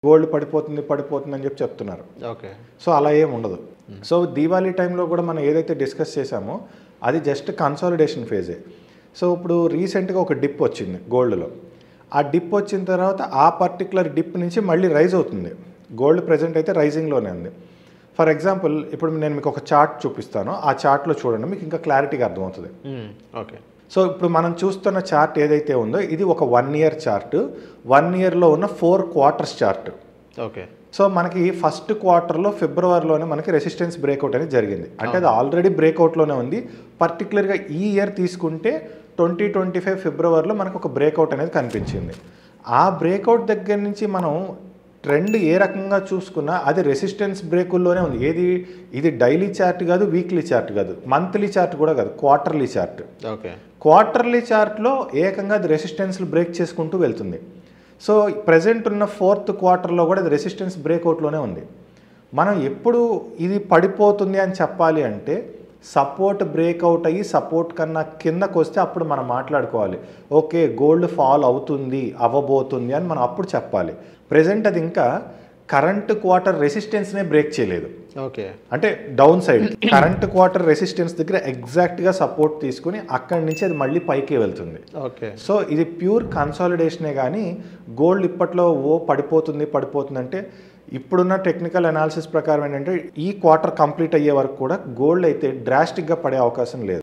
Gold పడిపోతుంది పడిపోతుంది అని చెప్తున్నారు. ఓకే. సో అలా ఏమి ఉండదు. సో దీవాళీ టైంలో కూడా మనం ఏదైతే డిస్కస్ చేసామో అది జస్ట్ కన్సాలిడేషన్ ఫేజే. సో ఇప్పుడు రీసెంట్గా ఒక డిప్ వచ్చింది గోల్డ్లో. ఆ డిప్ వచ్చిన తర్వాత ఆ పర్టికులర్ డిప్ నుంచి మళ్ళీ రైజ్ అవుతుంది. గోల్డ్ ప్రజెంట్ అయితే రైజింగ్లోనే ఉంది. ఫర్ ఎగ్జాంపుల్ ఇప్పుడు నేను మీకు ఒక చార్ట్ చూపిస్తాను. ఆ చార్ట్లో చూడండి, మీకు ఇంకా క్లారిటీగా అర్థమవుతుంది. ఓకే. సో ఇప్పుడు మనం చూస్తున్న చార్ట్ ఏదైతే ఉందో ఇది ఒక 1 ఇయర్ చార్ట్. 1 ఇయర్లో ఉన్న 4 క్వార్టర్స్ చార్ట్. ఓకే. సో మనకి ఫస్ట్ క్వార్టర్లో ఫిబ్రవరిలోనే మనకి రెసిస్టెన్స్ బ్రేక్అవుట్ అనేది జరిగింది. అంటే అది ఆల్రెడీ బ్రేక్అవుట్లోనే ఉంది. పర్టికులర్గా ఈ ఇయర్ తీసుకుంటే 2025 ఫిబ్రవరిలో మనకు ఒక బ్రేక్అవుట్ అనేది కనిపించింది. ఆ బ్రేక్అవుట్ దగ్గర నుంచి మనం ట్రెండ్ ఏ రకంగా చూసుకున్నా అది రెసిస్టెన్స్ బ్రేకుల్లోనే ఉంది. ఇది డైలీ చార్ట్ కాదు, వీక్లీ చార్ట్ కాదు, మంత్లీ చార్ట్ కూడా కాదు, క్వార్టర్లీ చార్ట్. ఓకే. క్వార్టర్లీ చార్ట్లో ఏకంగా అది రెసిస్టెన్స్లు బ్రేక్ చేసుకుంటూ వెళ్తుంది. సో ప్రజెంట్ ఉన్న 4th క్వార్టర్లో కూడా అది రెసిస్టెన్స్ బ్రేక్అవుట్లోనే ఉంది. మనం ఎప్పుడు ఇది పడిపోతుంది అని చెప్పాలి అంటే సపోర్ట్ బ్రేక్అవుట్ అయ్యి సపోర్ట్ కన్నా కిందకు వస్తే అప్పుడు మనం మాట్లాడుకోవాలి. ఓకే, గోల్డ్ ఫాల్ అవుతుంది, అవ్వబోతుంది అని మనం అప్పుడు చెప్పాలి. ప్రజెంట్ అది ఇంకా కరెంట్ క్వార్టర్ రెసిస్టెన్స్నే బ్రేక్ చేయలేదు. ఓకే. అంటే down side current quarter resistance దగ్గర ఎగ్జాక్ట్గా సపోర్ట్ తీసుకుని అక్కడి నుంచి అది మళ్ళీ పైకి వెళ్తుంది. ఓకే. సో ఇది ప్యూర్ కన్సాలిడేషనే కానీ గోల్డ్ ఇప్పట్లో పడిపోతుంది అంటే ఇప్పుడున్న టెక్నికల్ అనాలిసిస్ ప్రకారం ఏంటంటే ఈ క్వార్టర్ కంప్లీట్ అయ్యే వరకు కూడా గోల్డ్ అయితే డ్రాస్టిక్గా పడే అవకాశం లేదు.